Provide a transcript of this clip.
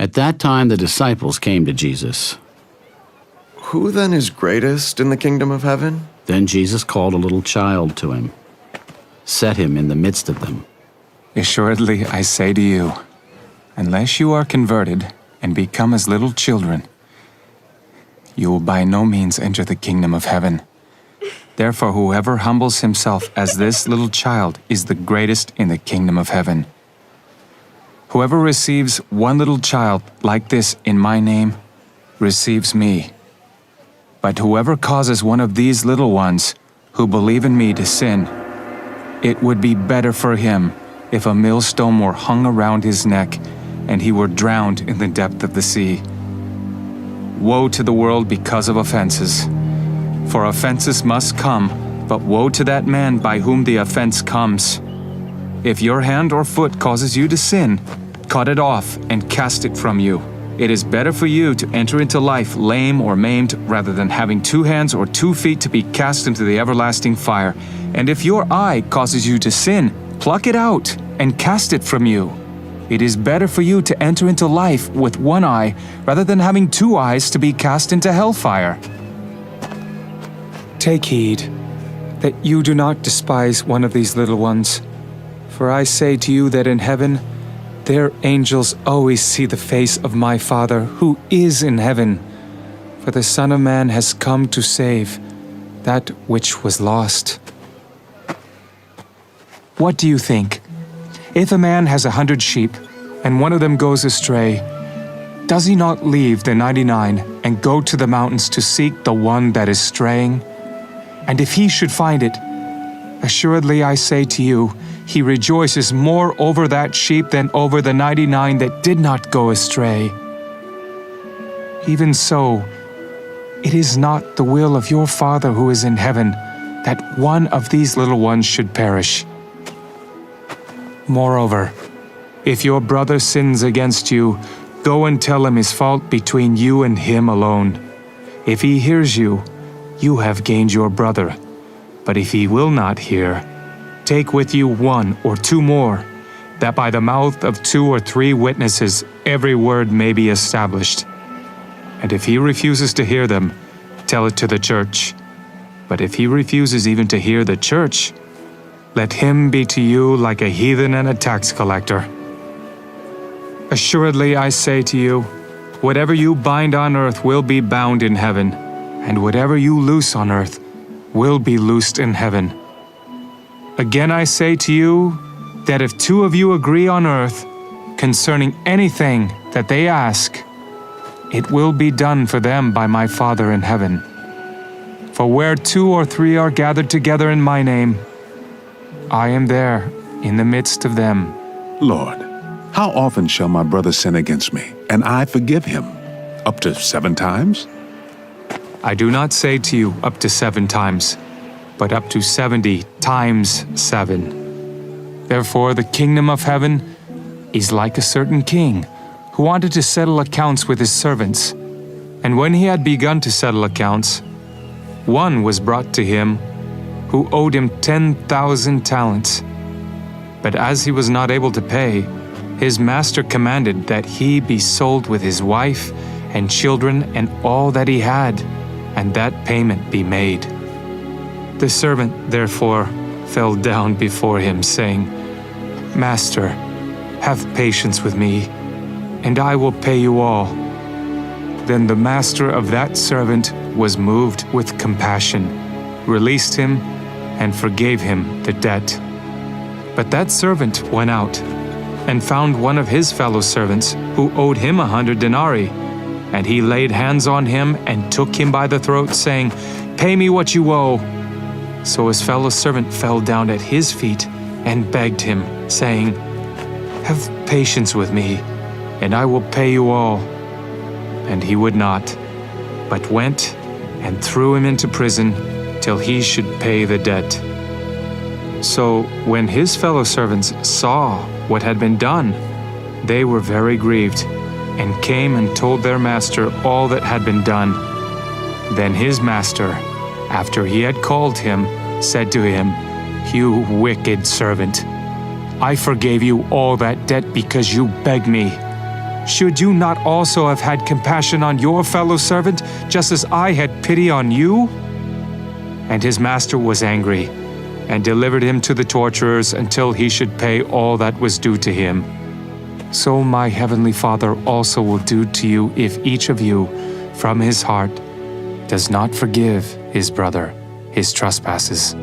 At that time the disciples came to Jesus. Who then is greatest in the kingdom of heaven? Then Jesus called a little child to him, set him in the midst of them. Assuredly, I say to you, unless you are converted and become as little children, you will by no means enter the kingdom of heaven. Therefore, whoever humbles himself as this little child is the greatest in the kingdom of heaven. Whoever receives one little child like this in my name receives me. But whoever causes one of these little ones who believe in me to sin, it would be better for him if a millstone were hung around his neck and he were drowned in the depth of the sea. Woe to the world because of offenses. For offenses must come, but woe to that man by whom the offense comes. If your hand or foot causes you to sin, cut it off and cast it from you. It is better for you to enter into life lame or maimed rather than having 2 hands or 2 feet to be cast into the everlasting fire. And if your eye causes you to sin, pluck it out and cast it from you. It is better for you to enter into life with 1 eye rather than having 2 eyes to be cast into hellfire. Take heed that you do not despise one of these little ones. For I say to you that in heaven, their angels always see the face of my Father who is in heaven. For the Son of Man has come to save that which was lost. What do you think? If a man has 100 sheep, and one of them goes astray, does he not leave the 99 and go to the mountains to seek the one that is straying? And if he should find it, assuredly I say to you, he rejoices more over that sheep than over the 99 that did not go astray. Even so, it is not the will of your Father who is in heaven that one of these little ones should perish. Moreover, if your brother sins against you, go and tell him his fault between you and him alone. If he hears you, you have gained your brother. But if he will not hear, take with you 1 or 2 more, that by the mouth of 2 or 3 witnesses every word may be established. And if he refuses to hear them, tell it to the church. But if he refuses even to hear the church, let him be to you like a heathen and a tax collector. Assuredly I say to you, whatever you bind on earth will be bound in heaven, and whatever you loose on earth will be loosed in heaven. Again I say to you, that if 2 of you agree on earth concerning anything that they ask, it will be done for them by my Father in heaven. For where 2 or 3 are gathered together in my name, I am there in the midst of them. Lord, how often shall my brother sin against me, and I forgive him? Up to 7 times? I do not say to you up to 7 times, but up to 70 times 7. Therefore the kingdom of heaven is like a certain king who wanted to settle accounts with his servants. And when he had begun to settle accounts, one was brought to him who owed him 10,000 talents. But as he was not able to pay, his master commanded that he be sold with his wife and children and all that he had, and that payment be made. The servant therefore fell down before him, saying, Master, have patience with me, and I will pay you all. Then the master of that servant was moved with compassion, released him, and forgave him the debt. But that servant went out and found one of his fellow servants who owed him 100 denarii, and he laid hands on him and took him by the throat, saying, Pay me what you owe. So his fellow servant fell down at his feet and begged him, saying, Have patience with me, and I will pay you all. And he would not, but went and threw him into prison till he should pay the debt. So when his fellow servants saw what had been done, they were very grieved, and came and told their master all that had been done. Then his master, after he had called him, said to him, You wicked servant, I forgave you all that debt because you begged me. should you not also have had compassion on your fellow servant, just as I had pity on you?" And his master was angry, and delivered him to the torturers until he should pay all that was due to him. So my heavenly Father also will do to you if each of you, from his heart, does not forgive his brother his trespasses.